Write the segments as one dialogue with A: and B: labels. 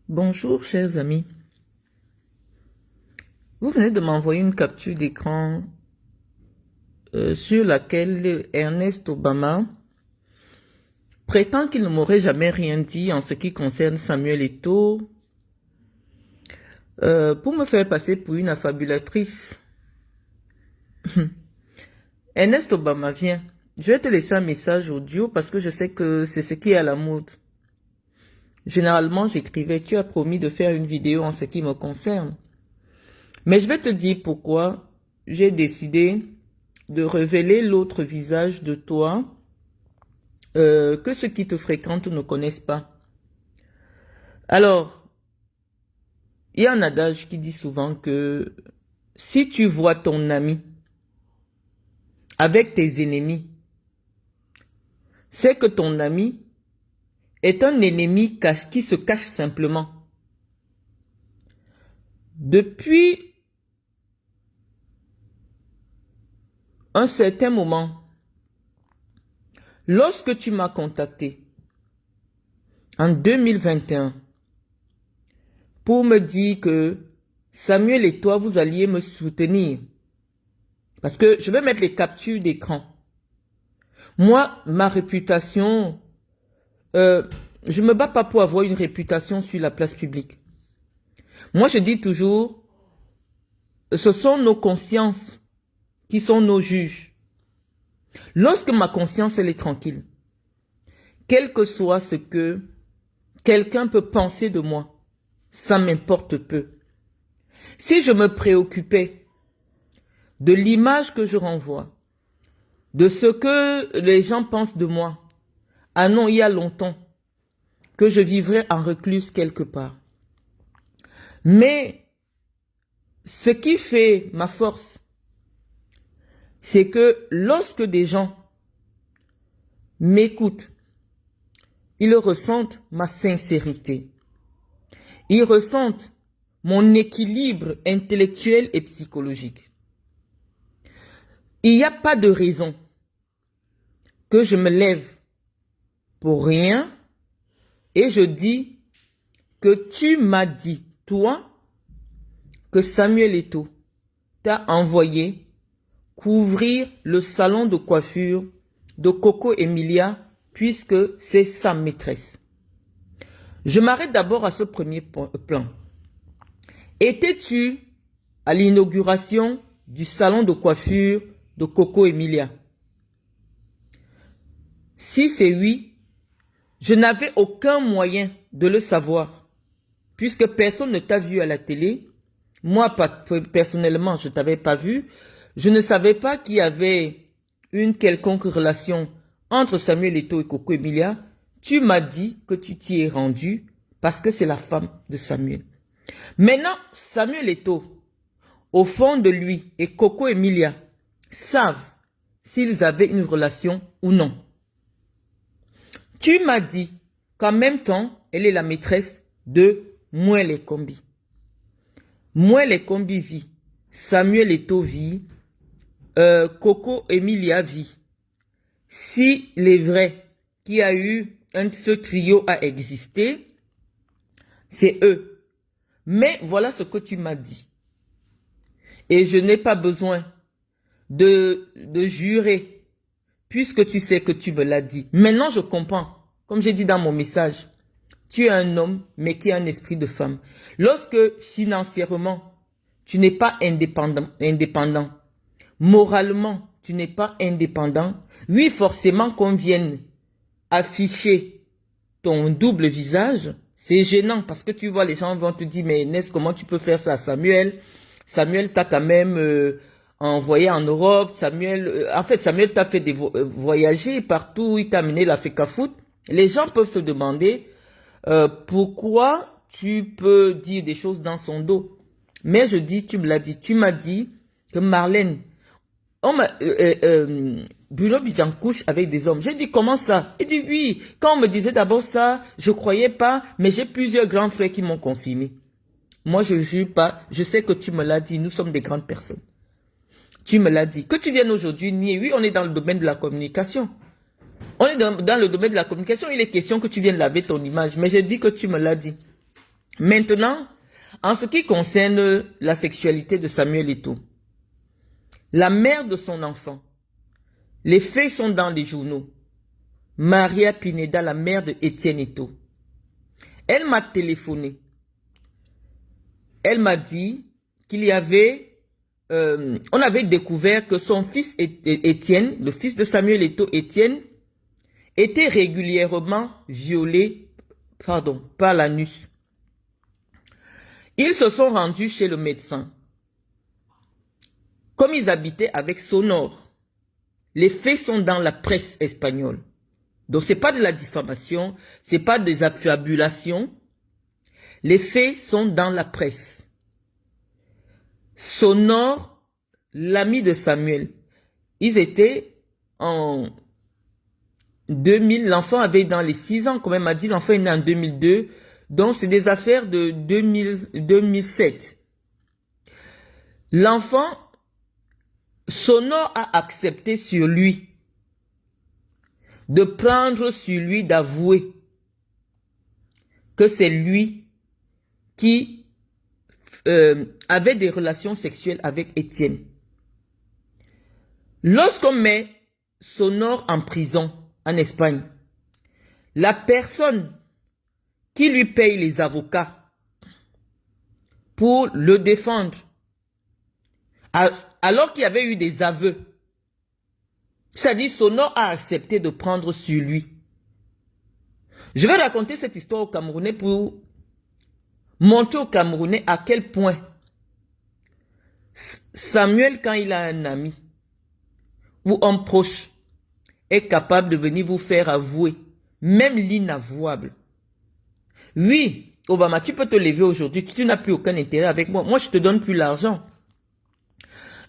A: Bonjour, chers amis. Vous venez de m'envoyer une capture d'écran sur laquelle Ernest Obama prétend qu'il ne m'aurait jamais rien dit en ce qui concerne Samuel Eto'o pour me faire passer pour une affabulatrice. Ernest Obama, viens. Je vais te laisser un message audio parce que je sais que c'est ce qui est à la mode. Généralement, j'écrivais, tu as promis de faire une vidéo en ce qui me concerne. Mais je vais te dire pourquoi j'ai décidé de révéler l'autre visage de toi que ceux qui te fréquentent ne connaissent pas. Alors, il y a un adage qui dit souvent que si tu vois ton ami avec tes ennemis, c'est que ton ami est un ennemi qui se cache simplement. Depuis un certain moment, lorsque tu m'as contacté en 2021 pour me dire que Samuel et toi, vous alliez me soutenir, parce que je vais mettre les captures d'écran. Moi, ma réputation, je me bats pas pour avoir une réputation sur la place publique. Moi, je dis toujours, ce sont nos consciences qui sont nos juges. Lorsque ma conscience, elle est tranquille, quel que soit ce que quelqu'un peut penser de moi, ça m'importe peu. Si je me préoccupais de l'image que je renvoie, de ce que les gens pensent de moi, ah non, il y a longtemps que je vivrais en recluse quelque part. Mais ce qui fait ma force, c'est que lorsque des gens m'écoutent, ils ressentent ma sincérité. Ils ressentent mon équilibre intellectuel et psychologique. Il n'y a pas de raison que je me lève pour rien et je dis que tu m'as dit, toi, que Samuel Eto'o t'a envoyé couvrir le salon de coiffure de Coco Emilia puisque c'est sa maîtresse. Je m'arrête d'abord à ce premier plan. Étais-tu à l'inauguration du salon de coiffure de Coco Emilia? Si c'est oui, je n'avais aucun moyen de le savoir, puisque personne ne t'a vu à la télé. Moi, personnellement, je ne t'avais pas vu. Je ne savais pas qu'il y avait une quelconque relation entre Samuel Eto'o et Coco Emilia. Tu m'as dit que tu t'y es rendu parce que c'est la femme de Samuel. Maintenant, Samuel Eto'o, au fond de lui, et Coco Emilia savent s'ils avaient une relation ou non. Tu m'as dit qu'en même temps, elle est la maîtresse de Mouel Ekombi. Mouel Ekombi vit, Samuel Eto'o vit, Coco Emilia vit. S'il est vrai qu'il y a eu ce trio a existé, c'est eux. Mais voilà ce que tu m'as dit. Et je n'ai pas besoin de jurer, puisque tu sais que tu me l'as dit. Maintenant, je comprends. Comme j'ai dit dans mon message, tu es un homme, mais qui a un esprit de femme. Lorsque, financièrement, tu n'es pas indépendant, moralement, tu n'es pas indépendant, oui, forcément qu'on vienne afficher ton double visage, c'est gênant parce que tu vois, les gens vont te dire, mais Inès, comment tu peux faire ça à Samuel? Samuel t'a quand même envoyé en Europe. Samuel, en fait, Samuel t'a fait voyager partout, il t'a amené la FECAFOOT. Les gens peuvent se demander pourquoi tu peux dire des choses dans son dos. Mais je dis, tu me l'as dit, tu m'as dit que Marlène, Bruno Bidjan couche avec des hommes. J'ai dit, comment ça? Il dit, oui, quand on me disait d'abord ça, je croyais pas, mais j'ai plusieurs grands frères qui m'ont confirmé. Moi, je ne jure pas, je sais que tu me l'as dit, nous sommes des grandes personnes. Tu me l'as dit. Que tu viennes aujourd'hui nier, oui, on est dans le domaine de la communication. On est dans le domaine de la communication, il est question que tu viennes laver ton image, mais j'ai dit que tu me l'as dit. Maintenant, en ce qui concerne la sexualité de Samuel Eto'o, la mère de son enfant, les faits sont dans les journaux. Maria Pineda, la mère de Étienne Eto'o, elle m'a téléphoné. Elle m'a dit qu'il y avait, on avait découvert que son fils Étienne, le fils de Samuel Eto'o, Étienne, était régulièrement violé, par l'anus. Ils se sont rendus chez le médecin. Comme ils habitaient avec Sonor, les faits sont dans la presse espagnole. Donc c'est pas de la diffamation, c'est pas des affabulations. Les faits sont dans la presse. Sonor, l'ami de Samuel, ils étaient en 2000, l'enfant avait dans les 6 ans, comme elle m'a dit, l'enfant est né en 2002, donc c'est des affaires de 2007. L'enfant, Sonor a accepté sur lui de prendre sur lui d'avouer que c'est lui qui avait des relations sexuelles avec Étienne. Lorsqu'on met Sonor en prison en Espagne, la personne qui lui paye les avocats pour le défendre, alors qu'il y avait eu des aveux, c'est-à-dire Sonor a accepté de prendre sur lui. Je vais raconter cette histoire aux Camerounais pour montrer aux Camerounais à quel point Samuel, quand il a un ami ou un proche, est capable de venir vous faire avouer, même l'inavouable. Oui, Obama, tu peux te lever aujourd'hui, tu n'as plus aucun intérêt avec moi. Moi, je te donne plus l'argent.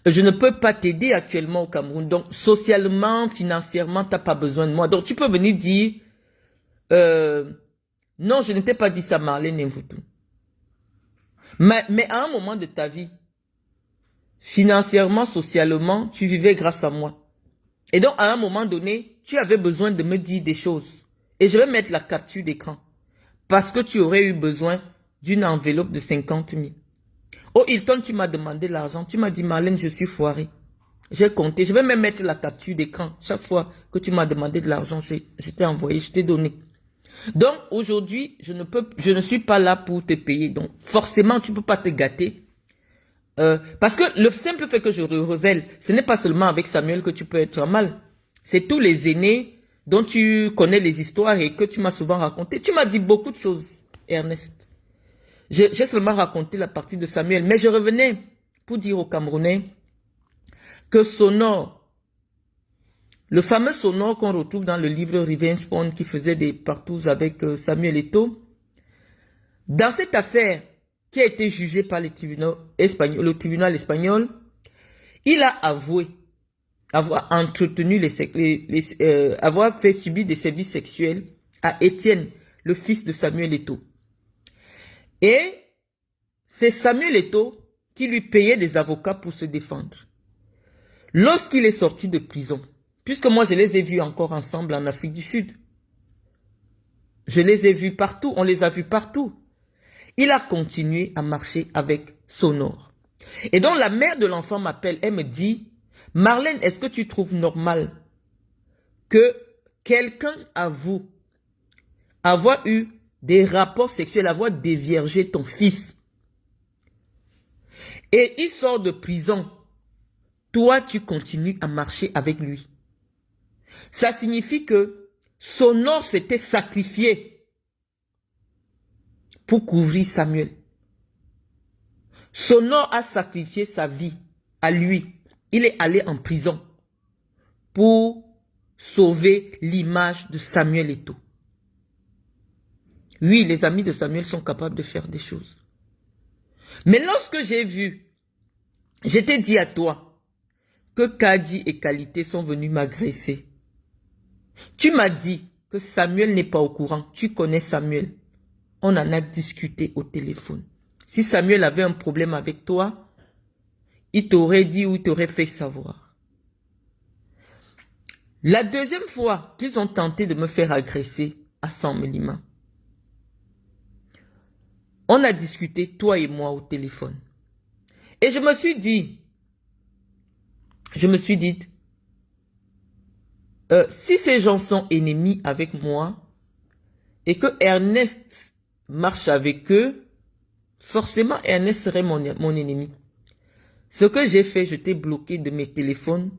A: Je ne peux pas t'aider actuellement au Cameroun. Donc, socialement, financièrement, tu n'as pas besoin de moi. Donc, tu peux venir dire, non, je ne t'ai pas dit ça, Marlène Mvutu. Mais à un moment de ta vie, financièrement, socialement, tu vivais grâce à moi. Et donc, à un moment donné, tu avais besoin de me dire des choses. Et je vais mettre la capture d'écran. Parce que tu aurais eu besoin d'une enveloppe de 50 000. Oh, Hilton, tu m'as demandé l'argent. Tu m'as dit, Marlène, je suis foiré. J'ai compté. Je vais même mettre la capture d'écran. Chaque fois que tu m'as demandé de l'argent, je t'ai envoyé, je t'ai donné. Donc, aujourd'hui, je ne suis pas là pour te payer. Donc, forcément, tu ne peux pas te gâter. Parce que le simple fait que je révèle, ce n'est pas seulement avec Samuel que tu peux être mal. C'est tous les aînés dont tu connais les histoires et que tu m'as souvent raconté. Tu m'as dit beaucoup de choses, Ernest. J'ai seulement raconté la partie de Samuel. Mais je revenais pour dire aux Camerounais que Sonor, le fameux Sonor qu'on retrouve dans le livre Revenge Porn qui faisait des partous avec Samuel Eto'o, dans cette affaire qui a été jugée par le tribunal espagnol, il a avoué avoir entretenu avoir fait subir des services sexuels à Étienne, le fils de Samuel Eto'o. Et c'est Samuel Eto'o qui lui payait des avocats pour se défendre. Lorsqu'il est sorti de prison, puisque moi je les ai vus encore ensemble en Afrique du Sud, je les ai vus partout, on les a vus partout. Il a continué à marcher avec Sonor. Et donc la mère de l'enfant m'appelle, elle me dit, Marlène, est-ce que tu trouves normal que quelqu'un avoue avoir eu des rapports sexuels, avoir déviergé ton fils, et il sort de prison, toi tu continues à marcher avec lui? Ça signifie que Sonor s'était sacrifié pour couvrir Samuel. Sonor a sacrifié sa vie à lui. Il est allé en prison pour sauver l'image de Samuel Eto'o. Oui, les amis de Samuel sont capables de faire des choses. Mais lorsque j'ai vu, je t'ai dit à toi que Kadi et Qualité sont venus m'agresser. Tu m'as dit que Samuel n'est pas au courant. Tu connais Samuel. On en a discuté au téléphone. Si Samuel avait un problème avec toi, il t'aurait dit ou il t'aurait fait savoir. La deuxième fois qu'ils ont tenté de me faire agresser à San Melima, On a discuté, toi et moi, au téléphone. Et je me suis dit, si ces gens sont ennemis avec moi, et que Ernest marche avec eux, forcément Ernest serait mon ennemi. Ce que j'ai fait, je t'ai bloqué de mes téléphones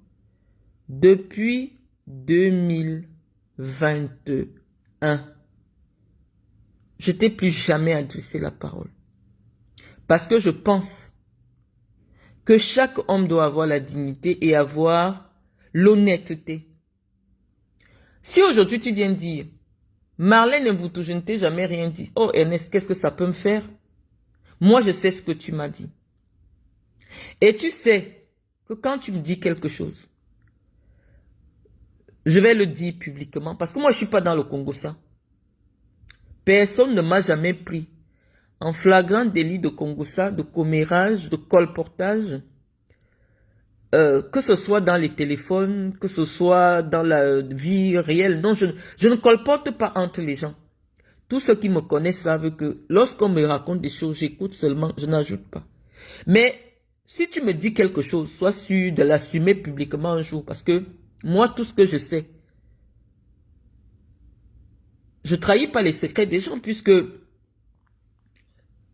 A: depuis 2021. Je t'ai plus jamais adressé la parole. Parce que je pense que chaque homme doit avoir la dignité et avoir l'honnêteté. Si aujourd'hui tu viens dire, Marlène Mvoutou, je ne t'ai jamais rien dit. Oh Ernest, qu'est-ce que ça peut me faire? Moi, je sais ce que tu m'as dit. Et tu sais que quand tu me dis quelque chose, je vais le dire publiquement. Parce que moi, je ne suis pas dans le Congo, ça. Personne ne m'a jamais pris en flagrant délit de Congossa, de commérage, de colportage, que ce soit dans les téléphones, que ce soit dans la vie réelle. Non, je ne colporte pas entre les gens. Tous ceux qui me connaissent savent que lorsqu'on me raconte des choses, j'écoute seulement, je n'ajoute pas. Mais si tu me dis quelque chose, sois sûr de l'assumer publiquement un jour. Parce que moi, tout ce que je sais, je ne trahis pas les secrets des gens puisque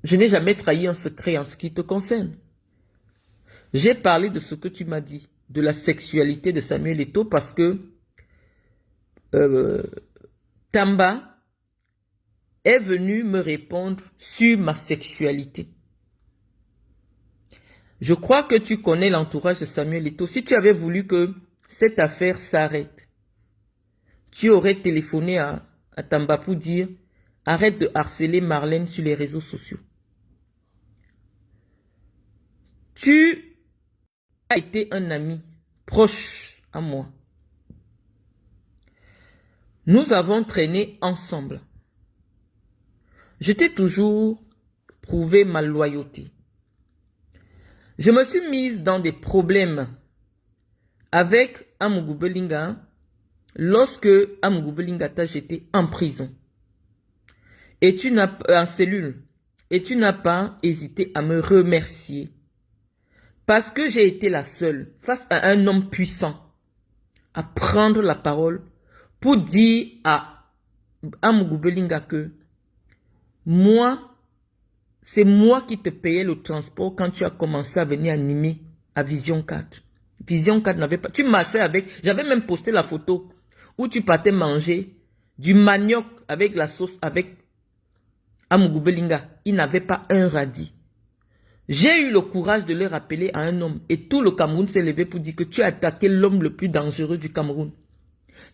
A: je n'ai jamais trahi un secret en ce qui te concerne. J'ai parlé de ce que tu m'as dit, de la sexualité de Samuel Eto'o parce que Tamba est venu me répondre sur ma sexualité. Je crois que tu connais l'entourage de Samuel Eto'o. Si tu avais voulu que cette affaire s'arrête, tu aurais téléphoné à Tamba pour dire « Arrête de harceler Marlène sur les réseaux sociaux ». Tu as été un ami proche à moi. Nous avons traîné ensemble. Je t'ai toujours prouvé ma loyauté. Je me suis mise dans des problèmes avec Amougou Belinga lorsque Amougou Belinga t'a jeté en prison. Et tu n'as en cellule. Et tu n'as pas hésité à me remercier. Parce que j'ai été la seule, face à un homme puissant, à prendre la parole pour dire à Amougou Belinga que moi, c'est moi qui te payais le transport quand tu as commencé à venir animer à Vision 4. Vision 4 n'avait pas... Tu marchais avec... J'avais même posté la photo où tu partais manger du manioc avec la sauce avec Amougou Belinga. Il n'avait pas un radis. J'ai eu le courage de le rappeler à un homme et tout le Cameroun s'est levé pour dire que tu as attaqué l'homme le plus dangereux du Cameroun.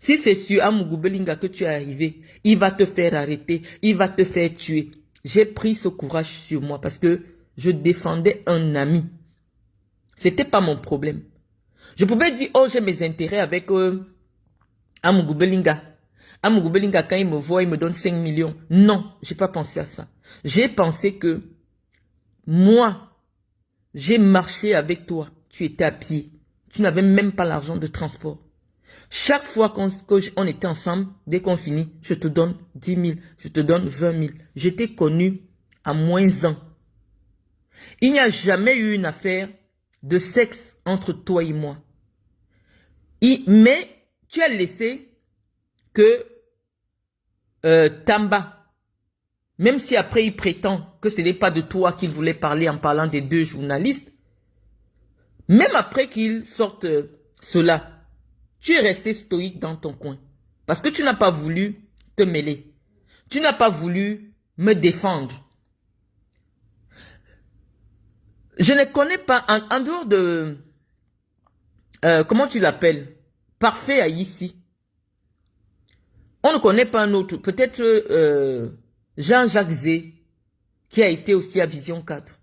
A: Si c'est sur Amougou Belinga que tu es arrivé, il va te faire arrêter, il va te faire tuer. J'ai pris ce courage sur moi parce que je défendais un ami. C'était pas mon problème. Je pouvais dire, oh, j'ai mes intérêts avec Amougou Belinga. Amougou Belinga, quand il me voit, il me donne 5 millions. Non, j'ai pas pensé à ça. J'ai pensé que moi, j'ai marché avec toi. Tu étais à pied. Tu n'avais même pas l'argent de transport. Chaque fois qu'on était ensemble, dès qu'on finit, je te donne 10 000, je te donne 20 000. J'étais connu à moins 1. Il n'y a jamais eu une affaire de sexe entre toi et moi. Mais tu as laissé que Tamba, même si après il prétend que ce n'est pas de toi qu'il voulait parler en parlant des 2 journalistes, même après qu'il sorte cela, tu es resté stoïque dans ton coin. Parce que tu n'as pas voulu te mêler. Tu n'as pas voulu me défendre. Je ne connais pas, en dehors de... comment tu l'appelles? Parfait à ici. On ne connaît pas un autre. Peut-être Jean-Jacques Zé, qui a été aussi à Vision 4.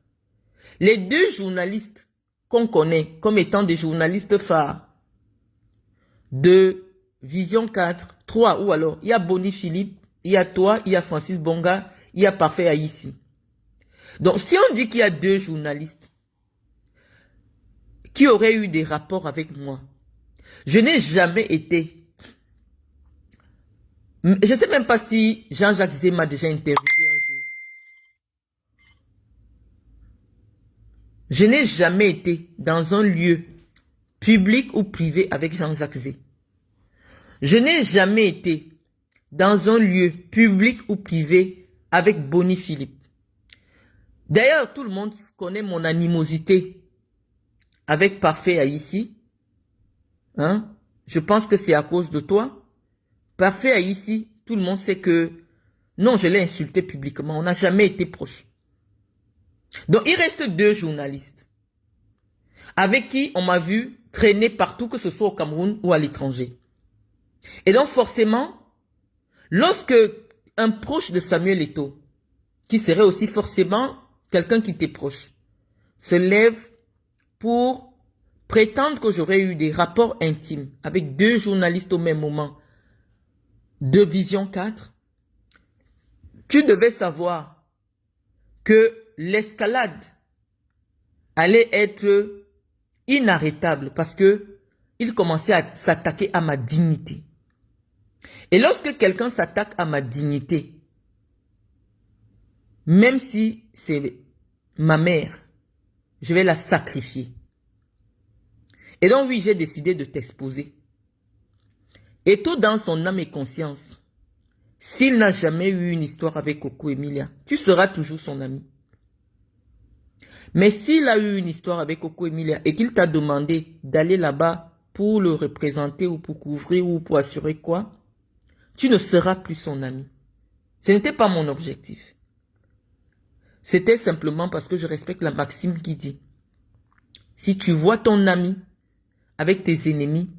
A: Les 2 journalistes qu'on connaît comme étant des journalistes phares de Vision 4, 3 ou alors, il y a Bonnie Philippe, il y a toi, il y a Francis Bonga, il y a Parfait Aïssi. Donc, si on dit qu'il y a 2 journalistes qui auraient eu des rapports avec moi, je n'ai jamais été... Je ne sais même pas si Jean-Jacques Zé m'a déjà interviewé un jour. Je n'ai jamais été dans un lieu public ou privé avec Jean-Jacques Zé. Je n'ai jamais été dans un lieu public ou privé avec Bonny Philippe. D'ailleurs, tout le monde connaît mon animosité avec Parfait Haïssi. Hein? Je pense que c'est à cause de toi. Parfait Haïssi, tout le monde sait que non, je l'ai insulté publiquement. On n'a jamais été proches. Donc, il reste 2 journalistes avec qui on m'a vu traîner partout, que ce soit au Cameroun ou à l'étranger. Et donc, forcément, lorsque un proche de Samuel Eto'o, qui serait aussi forcément quelqu'un qui t'est proche, se lève pour prétendre que j'aurais eu des rapports intimes avec 2 journalistes au même moment de Vision 4, tu devais savoir que l'escalade allait être inarrêtable parce que il commençait à s'attaquer à ma dignité. Et lorsque quelqu'un s'attaque à ma dignité, même si c'est ma mère, je vais la sacrifier. Et donc oui, j'ai décidé de t'exposer. Et tout dans son âme et conscience, s'il n'a jamais eu une histoire avec Coco Emilia, tu seras toujours son ami. Mais s'il a eu une histoire avec Coco Emilia et qu'il t'a demandé d'aller là-bas pour le représenter ou pour couvrir ou pour assurer quoi, tu ne seras plus son ami. Ce n'était pas mon objectif. C'était simplement parce que je respecte la maxime qui dit, si tu vois ton ami avec tes ennemis,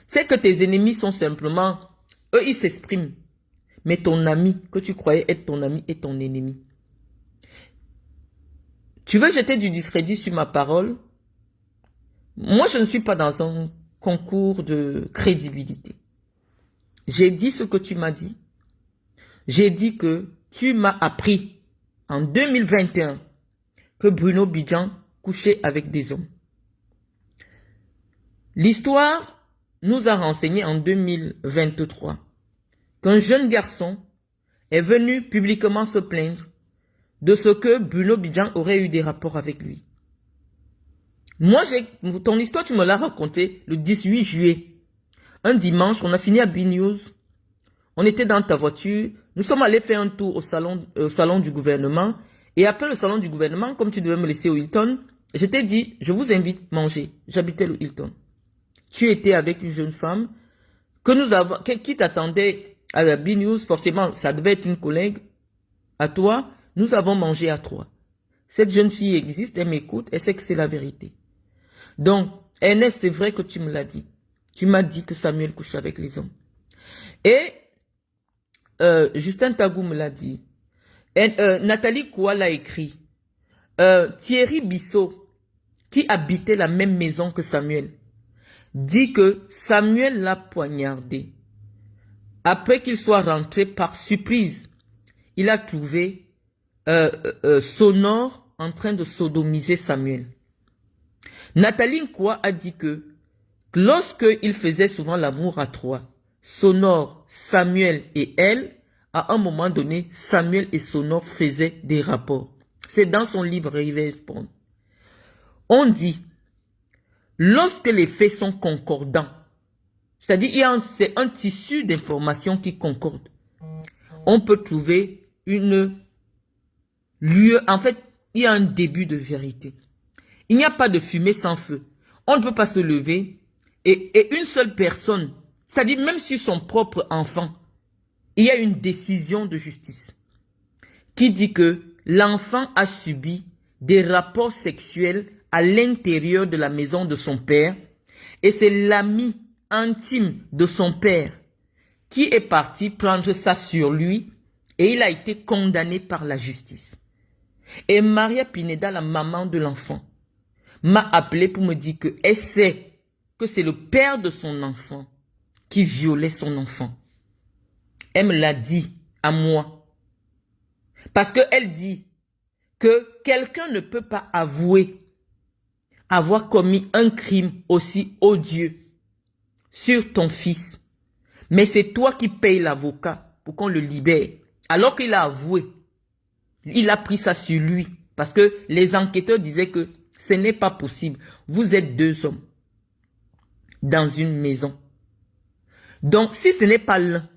A: c'est que tes ennemis sont simplement, eux ils s'expriment. Mais ton ami, que tu croyais être ton ami, est ton ennemi. Tu veux jeter du discrédit sur ma parole? Moi, je ne suis pas dans un concours de crédibilité. J'ai dit ce que tu m'as dit. J'ai dit que tu m'as appris en 2021 que Bruno Bidjan couchait avec des hommes. L'histoire nous a renseigné en 2023 qu'un jeune garçon est venu publiquement se plaindre de ce que Bruno Bidjan aurait eu des rapports avec lui. Moi, ton histoire, tu me l'as racontée le 18 juillet. Un dimanche, on a fini à B-News. On était dans ta voiture. Nous sommes allés faire un tour au salon du gouvernement. Et après le salon du gouvernement, comme tu devais me laisser au Hilton, je t'ai dit, je vous invite à manger. J'habitais le Hilton. Tu étais avec une jeune femme qui t'attendait à la B-News. Forcément, ça devait être une collègue à toi. Nous avons mangé à 3. Cette jeune fille existe, elle m'écoute, elle sait que c'est la vérité. Donc, Ernest, c'est vrai que tu me l'as dit. Tu m'as dit que Samuel couche avec les hommes. Et Justin Tagou me l'a dit. Et, Nathalie Koua l'a écrit. Thierry Bissot, qui habitait la même maison que Samuel, dit que Samuel l'a poignardé. Après qu'il soit rentré par surprise, il a trouvé Sonore en train de sodomiser Samuel. Nathalie Koua a dit que lorsqu'il faisait souvent l'amour à 3, Sonore, Samuel et elle, à un moment donné, Samuel et Sonore faisaient des rapports. C'est dans son livre Revenge. On dit, lorsque les faits sont concordants, c'est-à-dire c'est un tissu d'informations qui concorde, on peut trouver en fait, il y a un début de vérité. Il n'y a pas de fumée sans feu. On ne peut pas se lever et une seule personne, c'est-à-dire même sur son propre enfant, il y a une décision de justice qui dit que l'enfant a subi des rapports sexuels à l'intérieur de la maison de son père et c'est l'ami intime de son père qui est parti prendre ça sur lui et il a été condamné par la justice. Et Maria Pineda, la maman de l'enfant, m'a appelé pour me dire qu'elle sait que c'est le père de son enfant qui violait son enfant. Elle me l'a dit à moi. Parce qu'elle dit que quelqu'un ne peut pas avouer avoir commis un crime aussi odieux sur ton fils. Mais c'est toi qui payes l'avocat pour qu'on le libère. Alors qu'il a avoué, il a pris ça sur lui. Parce que les enquêteurs disaient que Ce n'est pas possible. Vous êtes deux hommes dans une maison. Donc, si ce n'est pas l'un,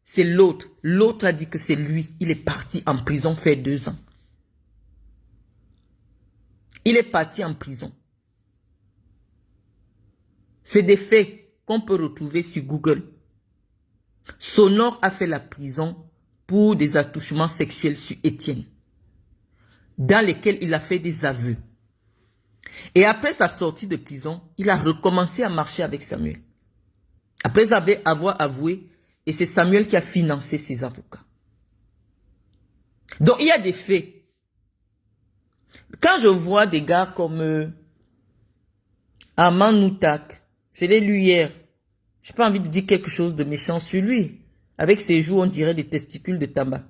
A: c'est l'autre. L'autre a dit que c'est lui. Il est parti en prison faire 2 ans. Il est parti en prison. C'est des faits qu'on peut retrouver sur Google. Sonore a fait la prison pour des attouchements sexuels sur Étienne, dans lesquels il a fait des aveux. Et après sa sortie de prison, il a recommencé à marcher avec Samuel. Après avoir avoué, et c'est Samuel qui a financé ses avocats. Donc il y a des faits. Quand je vois des gars comme Armand Noutak, je l'ai lu hier, je n'ai pas envie de dire quelque chose de méchant sur lui. Avec ses joues, on dirait des testicules de tabac.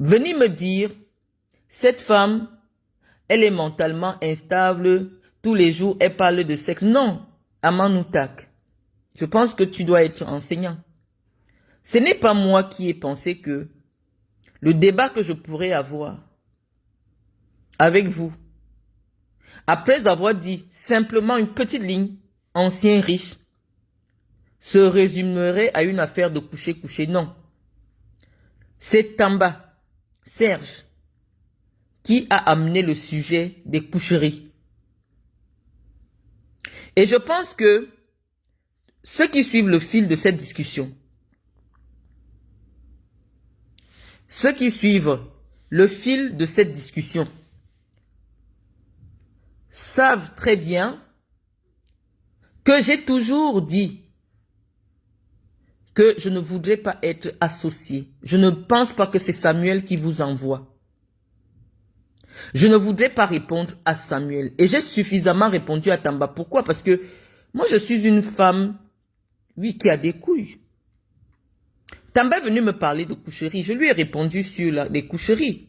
A: Venez me dire, cette femme, elle est mentalement instable, tous les jours, elle parle de sexe. Non, Armand Noutak, je pense que tu dois être enseignant. Ce n'est pas moi qui ai pensé que le débat que je pourrais avoir avec vous, après avoir dit simplement une petite ligne, ancien riche, se résumerait à une affaire de coucher-coucher. Non. C'est Tamba, Serge, qui a amené le sujet des coucheries. Et je pense que ceux qui suivent le fil de cette discussion, savent très bien que j'ai toujours dit que je ne voudrais pas être associé. Je ne pense pas que c'est Samuel qui vous envoie. Je ne voudrais pas répondre à Samuel. Et j'ai suffisamment répondu à Tamba. Pourquoi? Parce que moi, je suis une femme, oui, qui a des couilles. Tamba est venu me parler de coucherie. Je lui ai répondu sur les coucheries.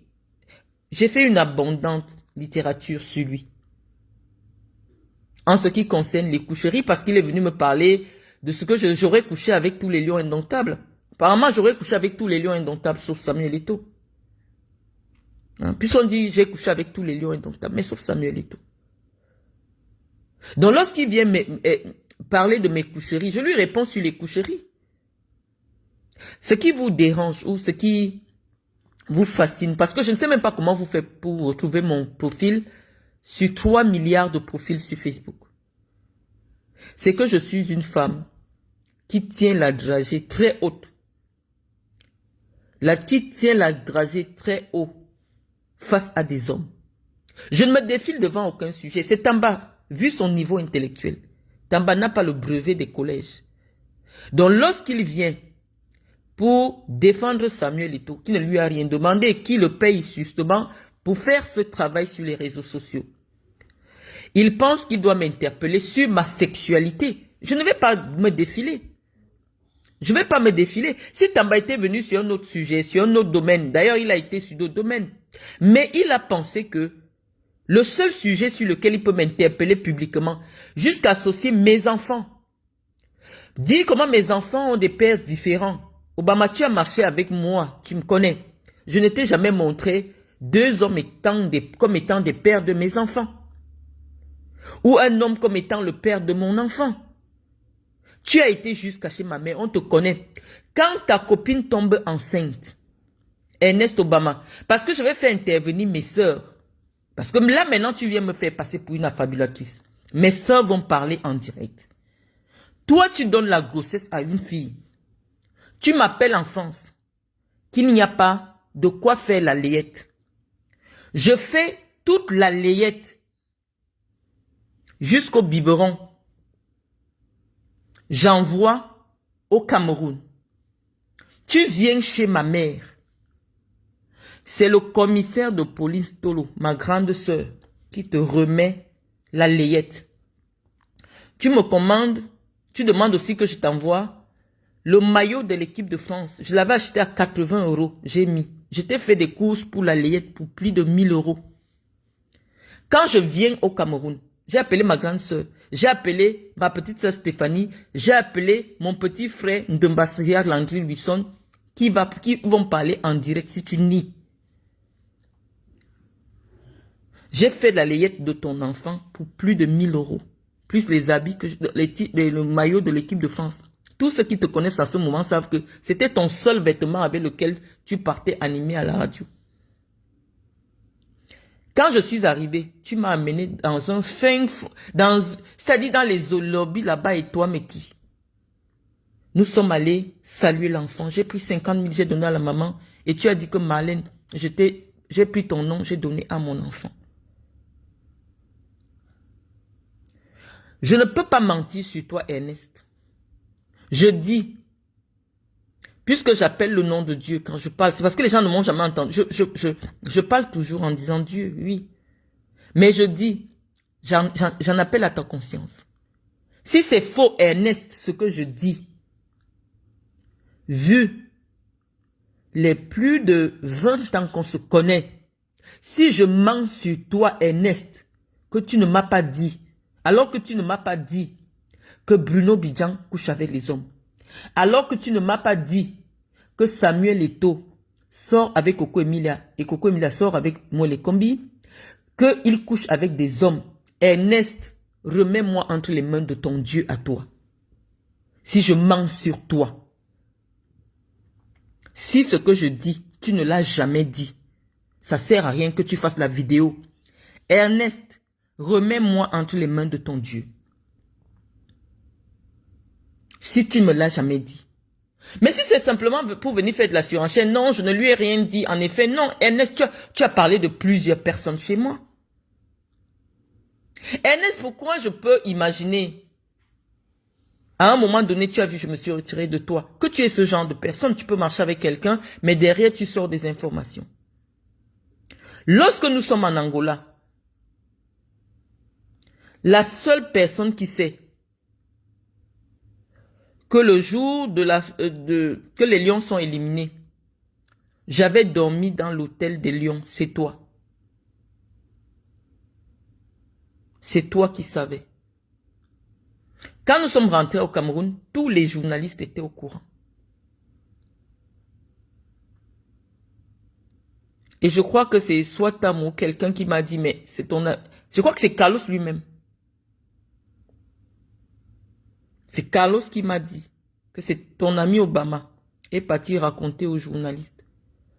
A: J'ai fait une abondante littérature sur lui. En ce qui concerne les coucheries, parce qu'il est venu me parler de ce que j'aurais couché avec tous les lions indomptables. Apparemment, j'aurais couché avec tous les lions indomptables, sauf Samuel Eto'o. Puisqu'on dit, j'ai couché avec tous les lions indomptables, mais sauf Samuel Eto'o. Donc, lorsqu'il vient parler de mes coucheries, je lui réponds sur les coucheries. Ce qui vous dérange ou ce qui vous fascine, parce que je ne sais même pas comment vous faites pour retrouver mon profil sur 3 milliards de profils sur Facebook. C'est que je suis une femme qui tient la dragée très haute. Qui tient la dragée très haut face à des hommes. Je ne me défile devant aucun sujet. C'est Tamba, vu son niveau intellectuel. Tamba n'a pas le brevet des collèges. Donc lorsqu'il vient pour défendre Samuel Eto'o, qui ne lui a rien demandé, qui le paye justement pour faire ce travail sur les réseaux sociaux, il pense qu'il doit m'interpeller sur ma sexualité. Je ne vais pas me défiler. Je ne vais pas me défiler. Si Tamba était venu sur un autre sujet, sur un autre domaine, d'ailleurs il a été sur d'autres domaines, mais il a pensé que le seul sujet sur lequel il peut m'interpeller publiquement, jusqu'à associer mes enfants, dire comment mes enfants ont des pères différents. Obama, tu as marché avec moi, tu me connais. Je ne t'ai jamais montré 2 hommes comme étant des pères de mes enfants. Ou un homme comme étant le père de mon enfant. Tu as été jusqu'à chez ma mère, on te connaît. Quand ta copine tombe enceinte, Ernest Obama, parce que je vais faire intervenir mes sœurs, parce que là maintenant tu viens me faire passer pour une affabulatrice. Mes sœurs vont parler en direct. Toi tu donnes la grossesse à une fille. Tu m'appelles en France qu'il n'y a pas de quoi faire la layette. Je fais toute la layette jusqu'au biberon. J'envoie au Cameroun. Tu viens chez ma mère. C'est le commissaire de police Tolo, ma grande sœur, qui te remet la layette. Tu me commandes, tu demandes aussi que je t'envoie le maillot de l'équipe de France. Je l'avais acheté à 80 €. J'ai mis. Je t'ai fait des courses pour la layette pour plus de 1000 €. Quand je viens au Cameroun, j'ai appelé ma grande sœur, j'ai appelé ma petite sœur Stéphanie, j'ai appelé mon petit frère Ndembassia Landry Luisson, qui vont parler en direct si tu nies. J'ai fait la layette de ton enfant pour plus de 1000 euros. Plus les habits, le maillot de l'équipe de France. Tous ceux qui te connaissent à ce moment savent que c'était ton seul vêtement avec lequel tu partais animé à la radio. Quand je suis arrivé, tu m'as amené dans un fin, c'est-à-dire dans les lobbies là-bas et toi, mais qui? Nous sommes allés saluer l'enfant. J'ai pris 50 000, j'ai donné à la maman. Et tu as dit que Marlène, j'ai pris ton nom, j'ai donné à mon enfant. Je ne peux pas mentir sur toi, Ernest. Je dis, puisque j'appelle le nom de Dieu quand je parle, c'est parce que les gens ne m'ont jamais entendu. Je parle toujours en disant Dieu, oui. Mais je dis, j'en appelle à ta conscience. Si c'est faux, Ernest, ce que je dis, vu les plus de 20 ans qu'on se connaît, si je mens sur toi, Ernest, que tu ne m'as pas dit, alors que tu ne m'as pas dit que Bruno Bidjan couche avec les hommes, alors que tu ne m'as pas dit que Samuel Eto'o sort avec Coco Emilia et Coco Emilia sort avec Mwele Kombi, qu'il couche avec des hommes, Ernest, remets-moi entre les mains de ton Dieu à toi. Si je mens sur toi, si ce que je dis, tu ne l'as jamais dit, ça sert à rien que tu fasses la vidéo. Ernest, remets-moi entre les mains de ton Dieu. Si tu ne me l'as jamais dit. Mais si c'est simplement pour venir faire de la surenchère, non, je ne lui ai rien dit. En effet, non, Ernest, tu as parlé de plusieurs personnes chez moi. Ernest, pourquoi je peux imaginer, à un moment donné, tu as vu, je me suis retiré de toi, que tu es ce genre de personne, tu peux marcher avec quelqu'un, mais derrière, tu sors des informations. Lorsque nous sommes en Angola, la seule personne qui sait que le jour que les lions sont éliminés, j'avais dormi dans l'hôtel des lions, c'est toi. C'est toi qui savais. Quand nous sommes rentrés au Cameroun, tous les journalistes étaient au courant. Et je crois que c'est soit Tam ou quelqu'un qui m'a dit, mais c'est ton... Je crois que c'est Carlos lui-même. C'est Carlos qui m'a dit que c'est ton ami Obama est parti raconter aux journalistes.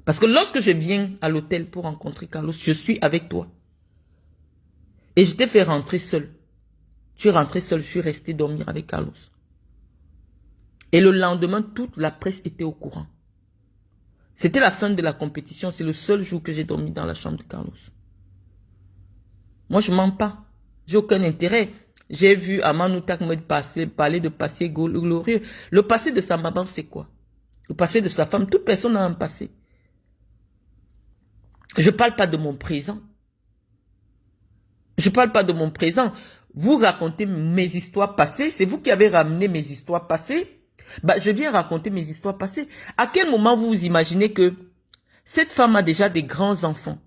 A: Parce que lorsque je viens à l'hôtel pour rencontrer Carlos, je suis avec toi. Et je t'ai fait rentrer seul. Tu es rentré seul, je suis resté dormir avec Carlos. Et le lendemain, toute la presse était au courant. C'était la fin de la compétition, c'est le seul jour que j'ai dormi dans la chambre de Carlos. Moi, je ne mens pas. J'ai aucun intérêt. J'ai vu Amanou Takmed parler de passé glorieux. Le passé de sa maman, c'est quoi? Le passé de sa femme, toute personne a un passé. Je ne parle pas de mon présent. Je ne parle pas de mon présent. Vous racontez mes histoires passées. C'est vous qui avez ramené mes histoires passées. Bah, je viens raconter mes histoires passées. À quel moment vous vous imaginez que cette femme a déjà des grands enfants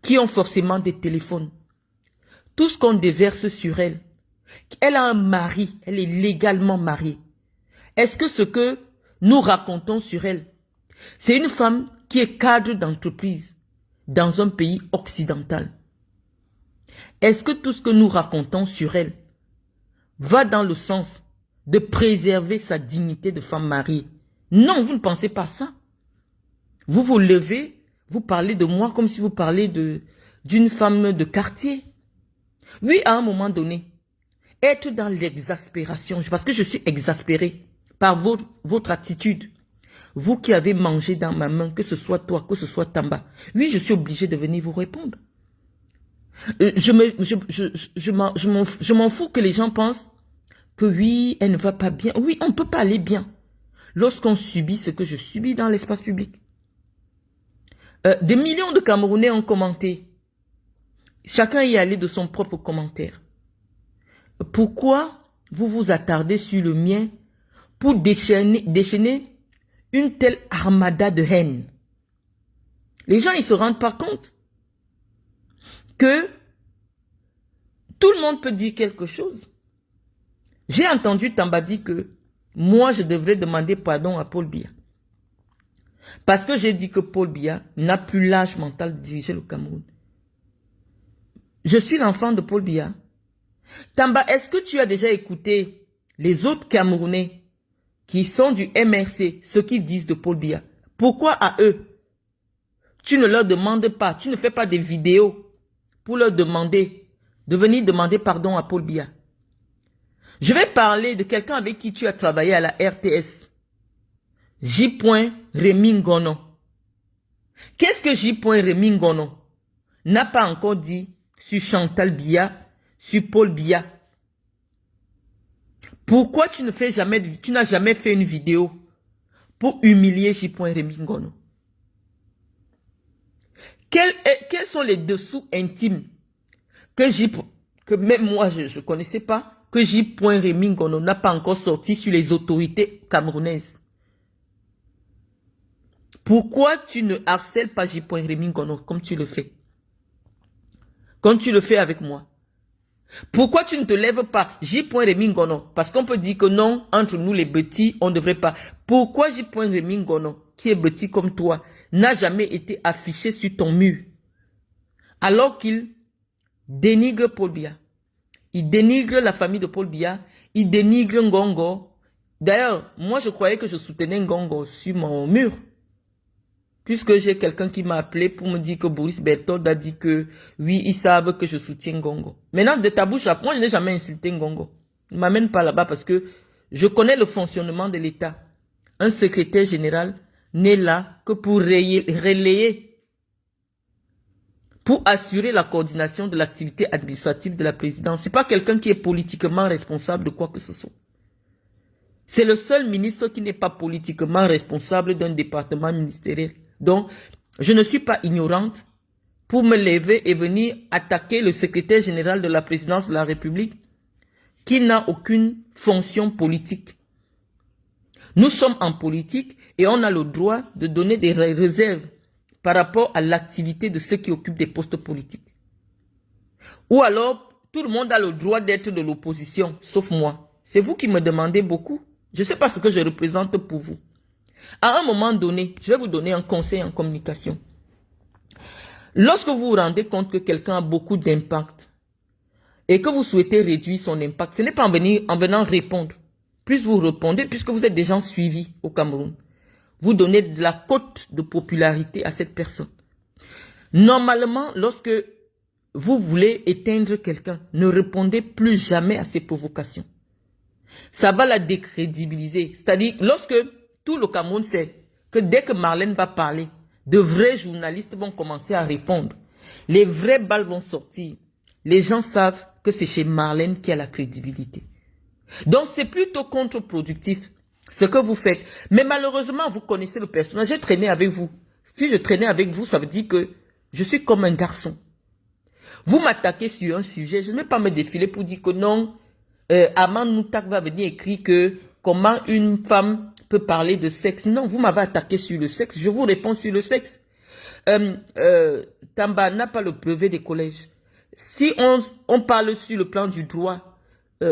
A: qui ont forcément des téléphones? Tout ce qu'on déverse sur elle. Elle a un mari. Elle est légalement mariée. Est-ce que ce que nous racontons sur elle, c'est une femme qui est cadre d'entreprise dans un pays occidental? Est-ce que tout ce que nous racontons sur elle va dans le sens de préserver sa dignité de femme mariée? Non, vous ne pensez pas ça. Vous vous levez, vous parlez de moi comme si vous parlez d'une femme de quartier. Oui, à un moment donné, être dans l'exaspération, parce que je suis exaspéré par votre attitude. Vous qui avez mangé dans ma main, que ce soit toi, que ce soit Tamba. Oui, je suis obligé de venir vous répondre. Je m'en fous que les gens pensent que oui, elle ne va pas bien. Oui, on ne peut pas aller bien lorsqu'on subit ce que je subis dans l'espace public. Des millions de Camerounais ont commenté. Chacun y est allé de son propre commentaire. Pourquoi vous vous attardez sur le mien pour déchaîner une telle armada de haine? Les gens, ils se rendent pas compte que tout le monde peut dire quelque chose. J'ai entendu Tamba dire que moi, je devrais demander pardon à Paul Biya. Parce que j'ai dit que Paul Biya n'a plus l'âge mental de diriger le Cameroun. Je suis l'enfant de Paul Biya. Tamba, est-ce que tu as déjà écouté les autres Camerounais qui sont du MRC, ce qu'ils disent de Paul Biya? Pourquoi à eux, tu ne leur demandes pas, tu ne fais pas des vidéos pour leur demander, de venir demander pardon à Paul Biya? Je vais parler de quelqu'un avec qui tu as travaillé à la RTS. J. Rémi Ngono. Qu'est-ce que J. Rémi Ngono n'a pas encore dit sur Chantal Biya, sur Paul Biya? Pourquoi tu n'as jamais fait une vidéo pour humilier J. Rémi Ngono? Quels sont les dessous intimes que même moi je ne connaissais pas, que J. Rémi Ngono n'a pas encore sorti sur les autorités camerounaises? Pourquoi tu ne harcèles pas J. Rémi Ngono comme tu le fais? Comme tu le fais avec moi? Pourquoi tu ne te lèves pas J. Rémi Ngono? Parce qu'on peut dire que non, entre nous les petits, on ne devrait pas. Pourquoi J. Rémi Ngono, qui est petit comme toi, n'a jamais été affiché sur ton mur? Alors qu'il dénigre Paul Biya. Il dénigre la famille de Paul Biya. Il dénigre Ngongo. D'ailleurs, moi je croyais que je soutenais Ngongo sur mon mur. Puisque j'ai quelqu'un qui m'a appelé pour me dire que Boris Berthold a dit que oui, ils savent que je soutiens Ngongo. Maintenant, de ta bouche, moi je n'ai jamais insulté Ngongo. Ne m'amène pas là-bas parce que je connais le fonctionnement de l'État. Un secrétaire général n'est là que pour relayer, pour assurer la coordination de l'activité administrative de la présidence. Ce n'est pas quelqu'un qui est politiquement responsable de quoi que ce soit. C'est le seul ministre qui n'est pas politiquement responsable d'un département ministériel. Donc, je ne suis pas ignorante pour me lever et venir attaquer le secrétaire général de la présidence de la République qui n'a aucune fonction politique. Nous sommes en politique et on a le droit de donner des réserves par rapport à l'activité de ceux qui occupent des postes politiques. Ou alors, tout le monde a le droit d'être de l'opposition, sauf moi. C'est vous qui me demandez beaucoup. Je ne sais pas ce que je représente pour vous. À un moment donné, je vais vous donner un conseil en communication. Lorsque vous vous rendez compte que quelqu'un a beaucoup d'impact et que vous souhaitez réduire son impact, ce n'est pas en venant répondre. Plus vous répondez, puisque vous êtes des gens suivis au Cameroun, vous donnez de la cote de popularité à cette personne. Normalement, lorsque vous voulez éteindre quelqu'un, ne répondez plus jamais à ses provocations. Ça va la décrédibiliser. C'est-à-dire, lorsque tout le Cameroun sait que dès que Marlène va parler, de vrais journalistes vont commencer à répondre. Les vraies balles vont sortir. Les gens savent que c'est chez Marlène qu'il y a la crédibilité. Donc, c'est plutôt contre-productif ce que vous faites. Mais malheureusement, vous connaissez le personnage. J'ai traîné avec vous. Si je traînais avec vous, ça veut dire que je suis comme un garçon. Vous m'attaquez sur un sujet. Je ne vais pas me défiler pour dire que non, Aman Moutak va venir écrire que comment une femme peut parler de sexe. Non, vous m'avez attaqué sur le sexe. Je vous réponds sur le sexe. Tamba n'a pas le brevet des collèges. Si on parle sur le plan du droit,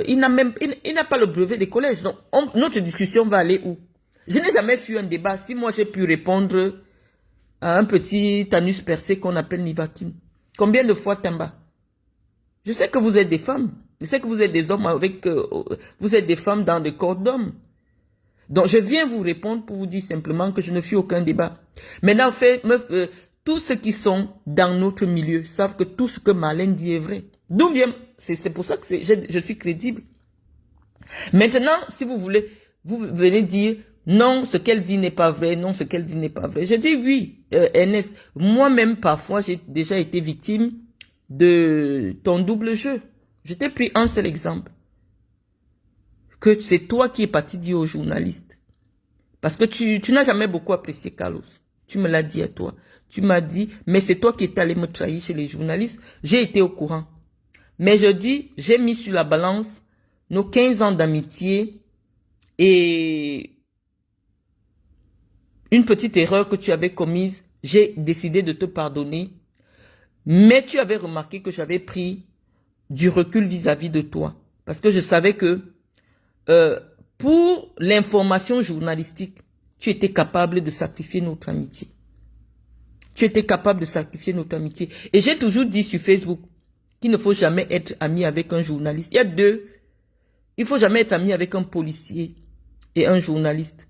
A: il n'a pas le brevet des collèges. Donc, notre discussion va aller où? Je n'ai jamais fait un débat. Si moi j'ai pu répondre à un petit anus percé qu'on appelle Nivakin. Combien de fois, Tamba? Je sais que vous êtes des femmes. Je sais que vous êtes des hommes avec... vous êtes des femmes dans des corps d'hommes. Donc, je viens vous répondre pour vous dire simplement que je ne fais aucun débat. Maintenant, tous ceux qui sont dans notre milieu savent que tout ce que Marlène dit est vrai. D'où vient... C'est pour ça que je suis crédible. Maintenant, si vous voulez, vous venez dire non, ce qu'elle dit n'est pas vrai, non, ce qu'elle dit n'est pas vrai. Je dis oui, Ernest. Moi-même, parfois, j'ai déjà été victime de ton double jeu. Je t'ai pris un seul exemple. Que c'est toi qui es parti dire aux journalistes. Parce que tu n'as jamais beaucoup apprécié Carlos. Tu me l'as dit à toi. Tu m'as dit, mais c'est toi qui es allé me trahir chez les journalistes. J'ai été au courant. Mais je dis, j'ai mis sur la balance nos 15 ans d'amitié et une petite erreur que tu avais commise. J'ai décidé de te pardonner. Mais tu avais remarqué que j'avais pris du recul vis-à-vis de toi. Parce que je savais que pour l'information journalistique, tu étais capable de sacrifier notre amitié. Tu étais capable de sacrifier notre amitié. Et j'ai toujours dit sur Facebook qu'il ne faut jamais être ami avec un journaliste. Il y a deux. Il ne faut jamais être ami avec un policier et un journaliste.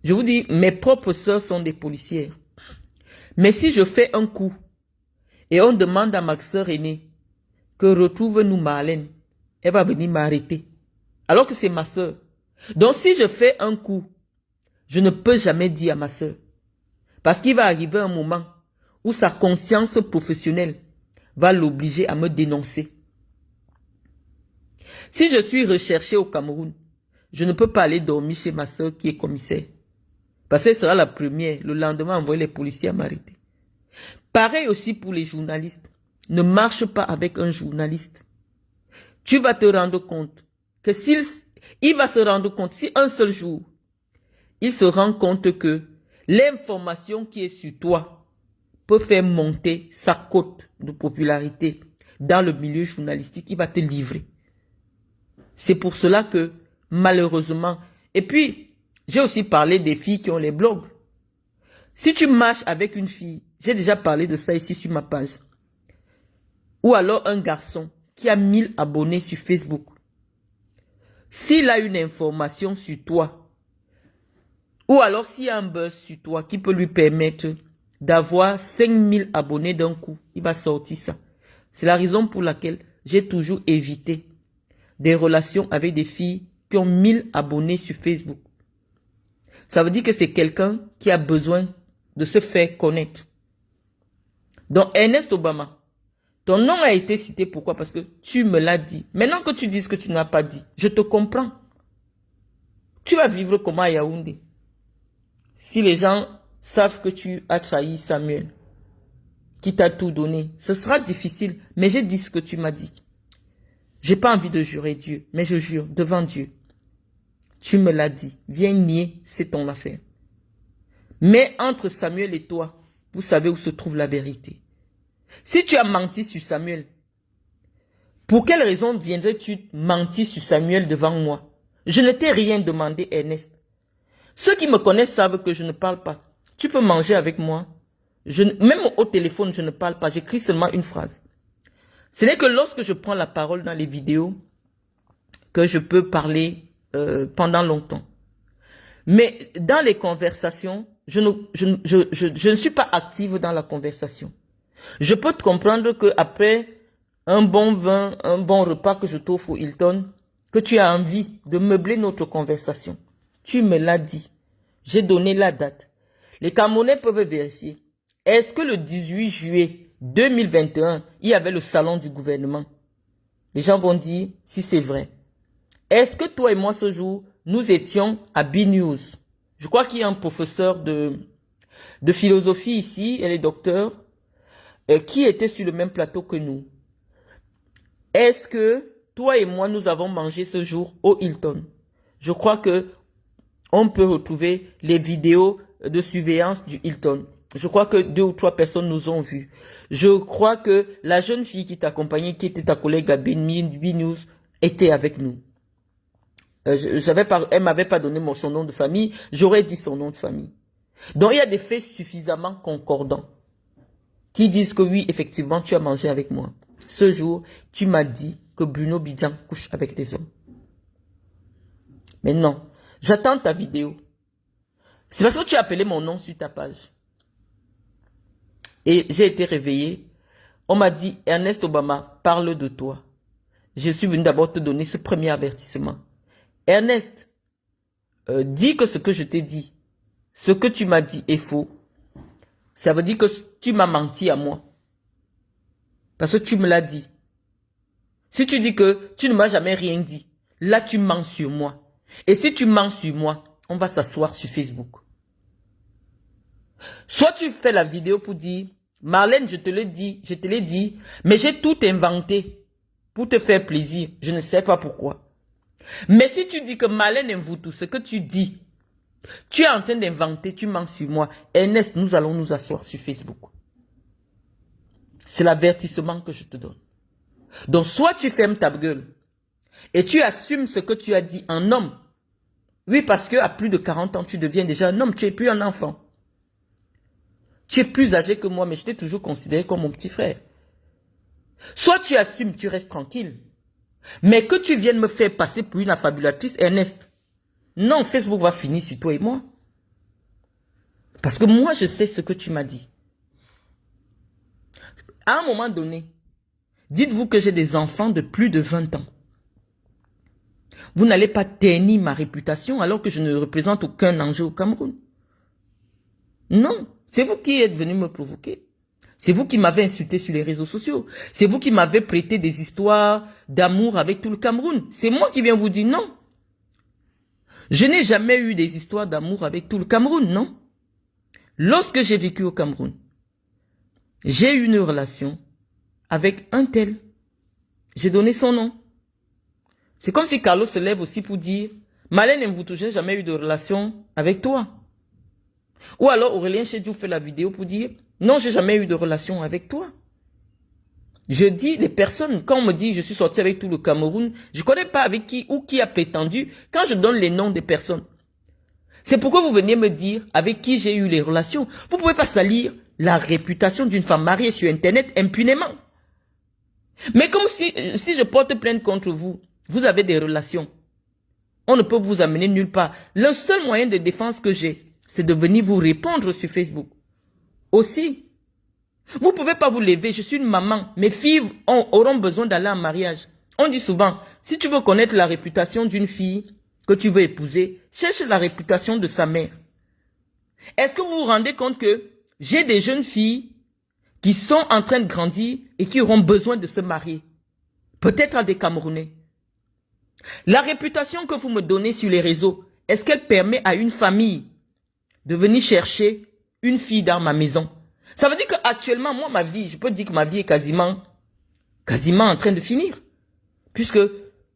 A: Je vous dis, mes propres sœurs sont des policières. Mais si je fais un coup et on demande à ma sœur aînée que retrouve-nous Marlène, elle va venir m'arrêter. Alors que c'est ma sœur. Donc si je fais un coup, je ne peux jamais dire à ma sœur. Parce qu'il va arriver un moment où sa conscience professionnelle va l'obliger à me dénoncer. Si je suis recherché au Cameroun, je ne peux pas aller dormir chez ma soeur qui est commissaire. Parce qu'elle sera la première, le lendemain, envoyer les policiers à m'arrêter. Pareil aussi pour les journalistes. Ne marche pas avec un journaliste. Tu vas te rendre compte que il va se rendre compte, si un seul jour, il se rend compte que l'information qui est sur toi peut faire monter sa cote de popularité dans le milieu journalistique, il va te livrer. C'est pour cela que, malheureusement, et puis, j'ai aussi parlé des filles qui ont les blogs. Si tu marches avec une fille, j'ai déjà parlé de ça ici sur ma page, ou alors un garçon qui a 1000 abonnés sur Facebook, s'il a une information sur toi, ou alors s'il y a un buzz sur toi qui peut lui permettre d'avoir 5000 abonnés d'un coup, il va sortir ça. C'est la raison pour laquelle j'ai toujours évité des relations avec des filles qui ont 1000 abonnés sur Facebook. Ça veut dire que c'est quelqu'un qui a besoin de se faire connaître. Donc, Ernest Obama, ton nom a été cité, pourquoi? Parce que tu me l'as dit. Maintenant que tu dis ce que tu n'as pas dit, je te comprends. Tu vas vivre comment à Yaoundé? Si les gens savent que tu as trahi Samuel, qui t'a tout donné, ce sera difficile, mais j'ai dit ce que tu m'as dit. J'ai pas envie de jurer Dieu, mais je jure devant Dieu. Tu me l'as dit. Viens nier, c'est ton affaire. Mais entre Samuel et toi, vous savez où se trouve la vérité. Si tu as menti sur Samuel, pour quelle raison viendrais-tu mentir sur Samuel devant moi? Je ne t'ai rien demandé, Ernest. Ceux qui me connaissent savent que je ne parle pas. Tu peux manger avec moi. Même au téléphone, je ne parle pas. J'écris seulement une phrase. Ce n'est que lorsque je prends la parole dans les vidéos que je peux parler pendant longtemps. Mais dans les conversations, je ne suis pas active dans la conversation. Je peux te comprendre qu'après un bon vin, un bon repas que je t'offre au Hilton, que tu as envie de meubler notre conversation. Tu me l'as dit. J'ai donné la date. Les Camerounais peuvent vérifier. Est-ce que le 18 juillet 2021, il y avait le salon du gouvernement? Les gens vont dire si c'est vrai. Est-ce que toi et moi ce jour, nous étions à B-News? Je crois qu'il y a un professeur de philosophie ici, elle est docteur, qui était sur le même plateau que nous. Est-ce que toi et moi, nous avons mangé ce jour au Hilton? Je crois que on peut retrouver les vidéos de surveillance du Hilton. Je crois que 2 ou 3 personnes nous ont vus. Je crois que la jeune fille qui t'accompagnait, qui était ta collègue à B-News, était avec nous. Elle m'avait pas donné son nom de famille, j'aurais dit son nom de famille. Donc il y a des faits suffisamment concordants qui disent que oui, effectivement, tu as mangé avec moi. Ce jour, tu m'as dit que Bruno Bidjan couche avec des hommes. Mais non, j'attends ta vidéo. C'est parce que tu as appelé mon nom sur ta page. Et j'ai été réveillé. On m'a dit, Ernest Obama, parle de toi. Je suis venu d'abord te donner ce premier avertissement. Ernest, dis que ce que je t'ai dit, ce que tu m'as dit est faux. Ça veut dire que tu m'as menti à moi. Parce que tu me l'as dit. Si tu dis que tu ne m'as jamais rien dit, là tu mens sur moi. Et si tu mens sur moi, on va s'asseoir sur Facebook. Soit tu fais la vidéo pour dire, Marlène, je te l'ai dit, mais j'ai tout inventé pour te faire plaisir. Je ne sais pas pourquoi. Mais si tu dis que Marlène invente tout ce que tu dis, tu es en train d'inventer, tu mens sur moi. Ernest, nous allons nous asseoir sur Facebook. C'est l'avertissement que je te donne. Donc, soit tu fermes ta gueule et tu assumes ce que tu as dit en homme. Oui, parce qu'à plus de 40 ans, tu deviens déjà un homme, tu n'es plus un enfant. Tu es plus âgé que moi, mais je t'ai toujours considéré comme mon petit frère. Soit tu assumes, tu restes tranquille. Mais que tu viennes me faire passer pour une affabulatrice, Ernest. Non, Facebook va finir sur toi et moi. Parce que moi, je sais ce que tu m'as dit. À un moment donné, dites-vous que j'ai des enfants de plus de 20 ans. Vous n'allez pas ternir ma réputation alors que je ne représente aucun enjeu au Cameroun. Non, c'est vous qui êtes venu me provoquer. C'est vous qui m'avez insulté sur les réseaux sociaux. C'est vous qui m'avez prêté des histoires d'amour avec tout le Cameroun. C'est moi qui viens vous dire non. Je n'ai jamais eu des histoires d'amour avec tout le Cameroun, non. Lorsque j'ai vécu au Cameroun, j'ai eu une relation avec un tel. J'ai donné son nom. C'est comme si Carlos se lève aussi pour dire « Malène Mvoutou, j'ai jamais eu de relation avec toi. » Ou alors Aurélien Chedjou fait la vidéo pour dire « Non, j'ai jamais eu de relation avec toi. » Je dis, les personnes, quand on me dit « Je suis sorti avec tout le Cameroun », je ne connais pas avec qui ou qui a prétendu quand je donne les noms des personnes. C'est pourquoi vous veniez me dire avec qui j'ai eu les relations. Vous ne pouvez pas salir la réputation d'une femme mariée sur Internet impunément. Mais comme si je porte plainte contre vous, vous avez des relations. On ne peut vous amener nulle part. Le seul moyen de défense que j'ai, c'est de venir vous répondre sur Facebook. Aussi, vous ne pouvez pas vous lever. Je suis une maman. Mes filles auront besoin d'aller en mariage. On dit souvent, si tu veux connaître la réputation d'une fille que tu veux épouser, cherche la réputation de sa mère. Est-ce que vous vous rendez compte que j'ai des jeunes filles qui sont en train de grandir et qui auront besoin de se marier? Peut-être à des Camerounais. La réputation que vous me donnez sur les réseaux, est-ce qu'elle permet à une famille de venir chercher une fille dans ma maison? Ça veut dire qu'actuellement, moi, ma vie, je peux dire que ma vie est quasiment en train de finir. Puisque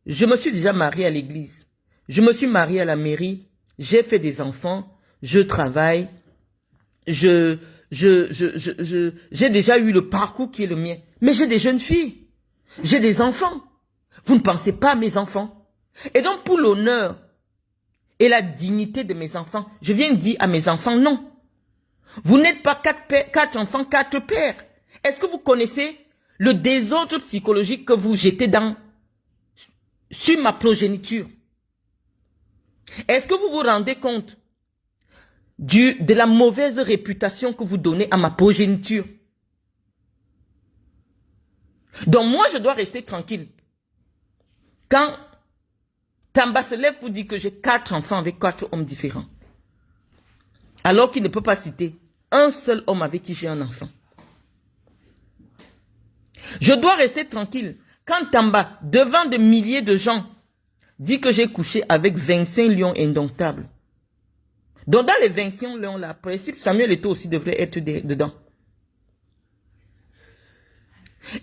A: je me suis déjà marié à l'église. Je me suis marié à la mairie. J'ai fait des enfants. Je travaille. J'ai déjà eu le parcours qui est le mien. Mais j'ai des jeunes filles. J'ai des enfants. Vous ne pensez pas à mes enfants. Et donc, pour l'honneur et la dignité de mes enfants, je viens dire à mes enfants, non. Vous n'êtes pas 4 enfants, 4 pères. Est-ce que vous connaissez le désordre psychologique que vous jetez sur ma progéniture? Est-ce que vous vous rendez compte de la mauvaise réputation que vous donnez à ma progéniture? Donc moi, je dois rester tranquille. Quand Tamba se lève pour dire que j'ai 4 enfants avec 4 hommes différents, alors qu'il ne peut pas citer un seul homme avec qui j'ai un enfant. Je dois rester tranquille. Quand Tamba, devant des milliers de gens, dit que j'ai couché avec 25 lions indomptables. Donc dans les 25 lions là, principe, Samuel Eto'o aussi devrait être dedans.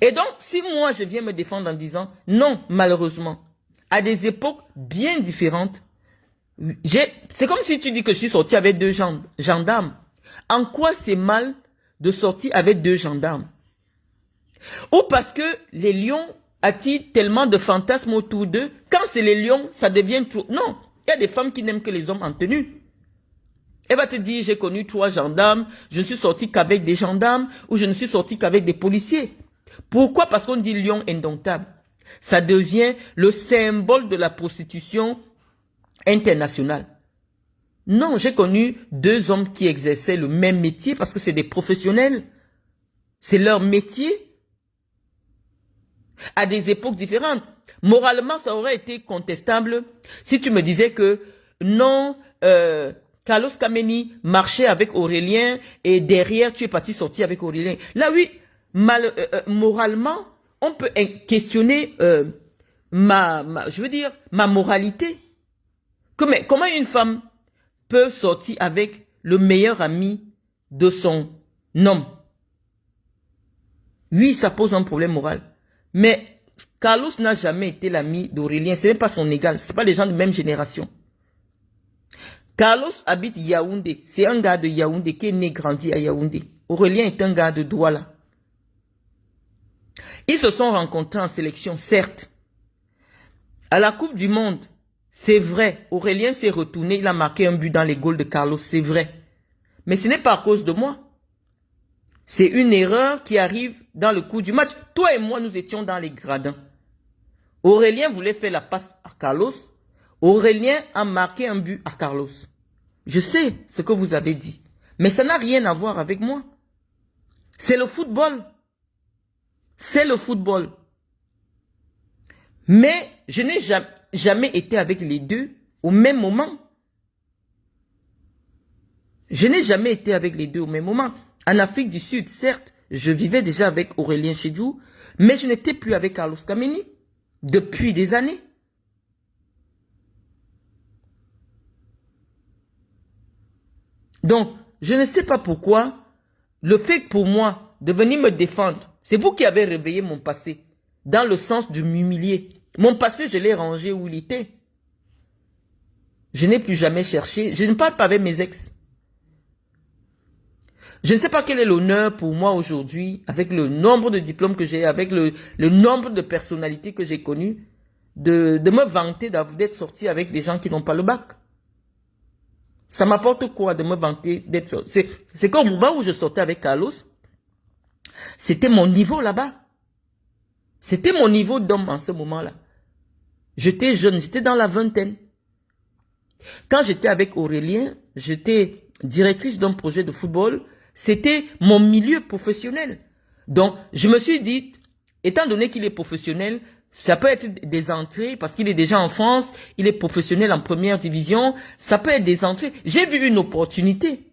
A: Et donc, si moi je viens me défendre en disant, non, malheureusement, à des époques bien différentes, c'est comme si tu dis que je suis sorti avec 2 gendarmes. En quoi c'est mal de sortir avec 2 gendarmes? Ou parce que les lions attirent tellement de fantasmes autour d'eux, quand c'est les lions, ça devient trop... Non, il y a des femmes qui n'aiment que les hommes en tenue. Elle va te dire, j'ai connu 3 gendarmes, je ne suis sorti qu'avec des gendarmes, ou je ne suis sorti qu'avec des policiers. Pourquoi? Parce qu'on dit lion indomptable. Ça devient le symbole de la prostitution internationale. Non, j'ai connu 2 hommes qui exerçaient le même métier parce que c'est des professionnels. C'est leur métier. À des époques différentes. Moralement, ça aurait été contestable si tu me disais que non, Carlos Kameni marchait avec Aurélien et derrière tu es parti sortir avec Aurélien. Là oui, moralement, on peut questionner ma moralité. Comment une femme peut sortir avec le meilleur ami de son homme? Oui, ça pose un problème moral. Mais Carlos n'a jamais été l'ami d'Aurélien. Ce n'est pas son égal. Ce n'est pas des gens de même génération. Carlos habite Yaoundé. C'est un gars de Yaoundé qui est né grandi à Yaoundé. Aurélien est un gars de Douala. Ils se sont rencontrés en sélection, certes. À la Coupe du Monde, c'est vrai. Aurélien s'est retourné. Il a marqué un but dans les goals de Carlos. C'est vrai. Mais ce n'est pas à cause de moi. C'est une erreur qui arrive dans le cours du match. Toi et moi, nous étions dans les gradins. Aurélien voulait faire la passe à Carlos. Aurélien a marqué un but à Carlos. Je sais ce que vous avez dit. Mais ça n'a rien à voir avec moi. C'est le football. C'est le football. Mais je n'ai jamais été avec les deux au même moment. Je n'ai jamais été avec les deux au même moment. En Afrique du Sud, certes, je vivais déjà avec Aurélien Chedjou, mais je n'étais plus avec Carlos Kameni depuis des années. Donc, je ne sais pas pourquoi, le fait pour moi de venir me défendre, c'est vous qui avez réveillé mon passé, dans le sens de m'humilier. Mon passé, je l'ai rangé où il était. Je n'ai plus jamais cherché, je ne parle pas avec mes ex. Je ne sais pas quel est l'honneur pour moi aujourd'hui, avec le nombre de diplômes que j'ai, avec le nombre de personnalités que j'ai connues, de me vanter d'être sorti avec des gens qui n'ont pas le bac. Ça m'apporte quoi de me vanter d'être sorti? C'est qu'au moment où je sortais avec Carlos, c'était mon niveau là-bas. C'était mon niveau d'homme en ce moment-là. J'étais jeune, j'étais dans la vingtaine. Quand j'étais avec Aurélien, j'étais directrice d'un projet de football. C'était mon milieu professionnel. Donc, je me suis dit, étant donné qu'il est professionnel, ça peut être des entrées, parce qu'il est déjà en France, il est professionnel en première division, ça peut être des entrées. J'ai vu une opportunité.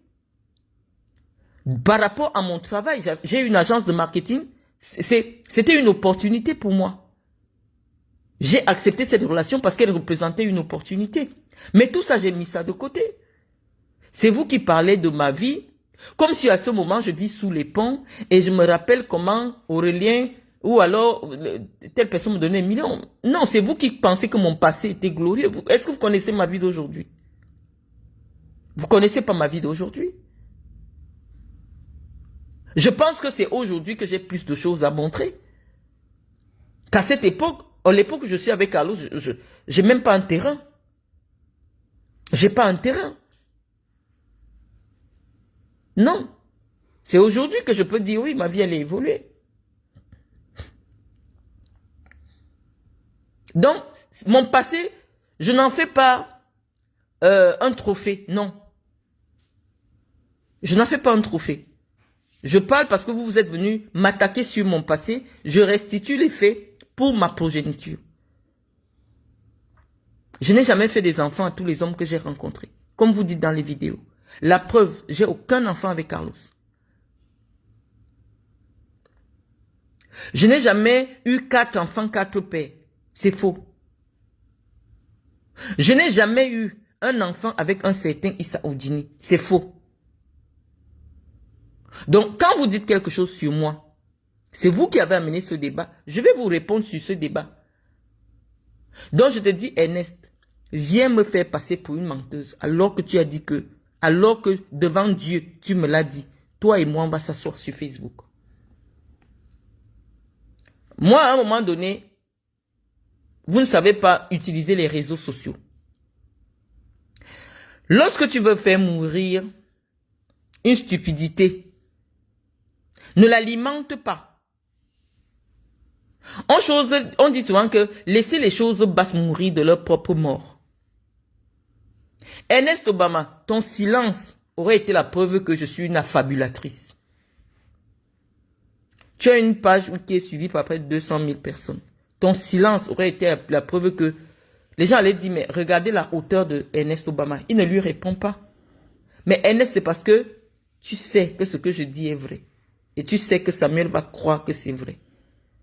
A: Par rapport à mon travail, j'ai une agence de marketing, c'était une opportunité pour moi. J'ai accepté cette relation parce qu'elle représentait une opportunité. Mais tout ça, j'ai mis ça de côté. C'est vous qui parlez de ma vie, comme si à ce moment, je vis sous les ponts et je me rappelle comment Aurélien ou alors telle personne me donnait 1 million. Non, c'est vous qui pensez que mon passé était glorieux. Est-ce que vous connaissez ma vie d'aujourd'hui? Vous connaissez pas ma vie d'aujourd'hui? Je pense que c'est aujourd'hui que j'ai plus de choses à montrer. Qu'à cette époque, à l'époque où je suis avec Carlos, je n'ai même pas un terrain. J'ai pas un terrain. Non. C'est aujourd'hui que je peux dire oui, ma vie elle a évolué. Donc, mon passé, je n'en fais pas un trophée. Non. Je n'en fais pas un trophée. Je parle parce que vous êtes venu m'attaquer sur mon passé. Je restitue les faits pour ma progéniture. Je n'ai jamais fait des enfants à tous les hommes que j'ai rencontrés. Comme vous dites dans les vidéos. La preuve, j'ai aucun enfant avec Carlos. Je n'ai jamais eu 4 enfants, 4 pères. C'est faux. Je n'ai jamais eu un enfant avec un certain Issa Oudini. C'est faux. Donc, quand vous dites quelque chose sur moi, c'est vous qui avez amené ce débat. Je vais vous répondre sur ce débat. Donc, je te dis, Ernest, viens me faire passer pour une menteuse alors que tu as dit que, alors que devant Dieu, tu me l'as dit. Toi et moi, on va s'asseoir sur Facebook. Moi, à un moment donné, vous ne savez pas utiliser les réseaux sociaux. Lorsque tu veux faire mourir une stupidité, ne l'alimente pas. On dit souvent que laisser les choses basses mourir de leur propre mort. Ernest Obama, ton silence aurait été la preuve que je suis une affabulatrice. Tu as une page qui est suivie par près de 200 000 personnes. Ton silence aurait été la preuve que les gens allaient dire, mais regardez la hauteur de Ernest Obama. Il ne lui répond pas. Mais Ernest, c'est parce que tu sais que ce que je dis est vrai. Et tu sais que Samuel va croire que c'est vrai.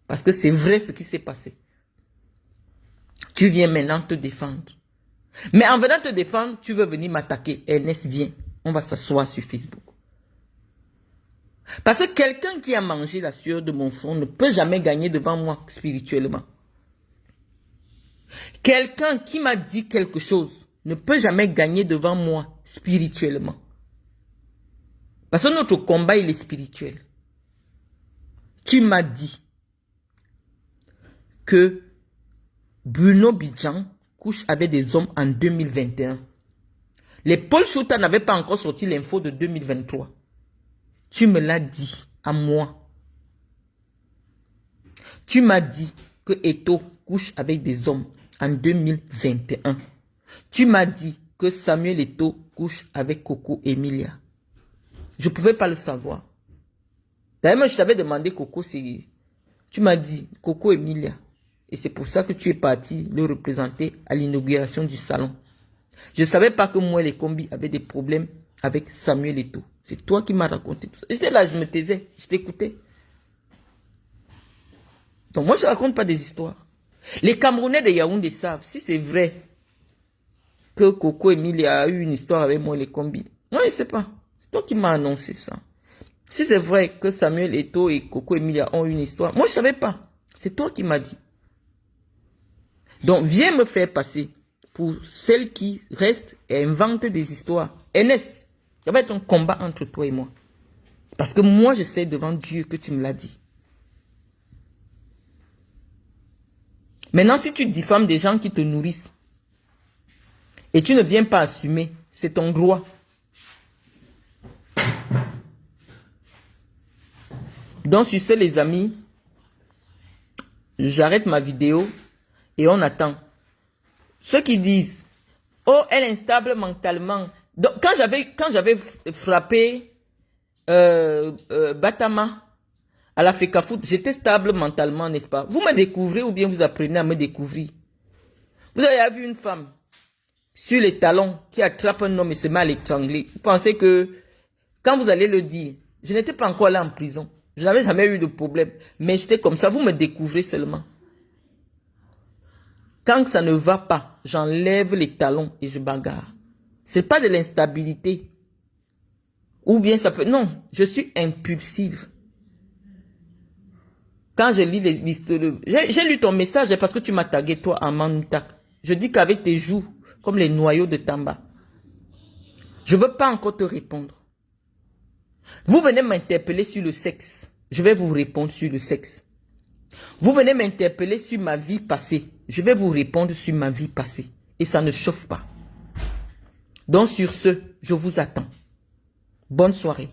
A: Parce que c'est vrai ce qui s'est passé. Tu viens maintenant te défendre. Mais en venant te défendre, tu veux venir m'attaquer. Ernest, viens. On va s'asseoir sur Facebook. Parce que quelqu'un qui a mangé la sueur de mon front ne peut jamais gagner devant moi spirituellement. Quelqu'un qui m'a dit quelque chose ne peut jamais gagner devant moi spirituellement. Parce que notre combat, il est spirituel. Tu m'as dit que Bruno Bidjan couche avec des hommes en 2021. Les Paul Chouta n'avaient pas encore sorti l'info de 2023. Tu me l'as dit. à moi. Tu m'as dit que Eto couche avec des hommes en 2021. Tu m'as dit que Samuel Eto couche avec Coco Emilia. Je ne pouvais pas le savoir. D'ailleurs, je t'avais demandé Coco, c'est... Tu m'as dit Coco Emilia. Et c'est pour ça que tu es parti le représenter à l'inauguration du salon. Je ne savais pas que moi, les combis avaient des problèmes avec Samuel Eto. C'est toi qui m'as raconté tout ça. J'étais là, je me taisais, je t'écoutais. Donc moi, je ne raconte pas des histoires. Les Camerounais de Yaoundé savent, si c'est vrai que Coco Emilia a eu une histoire avec moi, les combis. Moi, je ne sais pas. C'est toi qui m'as annoncé ça. Si c'est vrai que Samuel Eto et Coco Emilia ont une histoire, moi, je ne savais pas. C'est toi qui m'as dit. Donc, viens me faire passer pour celle qui reste et invente des histoires. Ernest, ça va être un combat entre toi et moi. Parce que moi, je sais devant Dieu que tu me l'as dit. Maintenant, si tu diffames des gens qui te nourrissent et tu ne viens pas assumer, c'est ton droit. Donc, sur ce, les amis, j'arrête ma vidéo et on attend. Ceux qui disent, oh, elle est instable mentalement. Donc, quand j'avais frappé Batama à la FECAFOOT, j'étais stable mentalement, n'est-ce pas? Vous me découvrez ou bien vous apprenez à me découvrir. Vous avez vu une femme sur les talons qui attrape un homme et se met à l'étrangler. Vous pensez que quand vous allez le dire, je n'étais pas encore là en prison. Je n'avais jamais eu de problème. Mais j'étais comme ça, vous me découvrez seulement. Quand ça ne va pas, j'enlève les talons et je bagarre. Ce n'est pas de l'instabilité. Ou bien ça peut... Non, je suis impulsive. Quand je lis l'histoire... J'ai lu ton message parce que tu m'as tagué toi en Manoutak. Je dis qu'avec tes joues, comme les noyaux de Tamba, je ne veux pas encore te répondre. Vous venez m'interpeller sur le sexe. Je vais vous répondre sur le sexe. Vous venez m'interpeller sur ma vie passée. Je vais vous répondre sur ma vie passée. Et ça ne chauffe pas. Donc sur ce, je vous attends. Bonne soirée.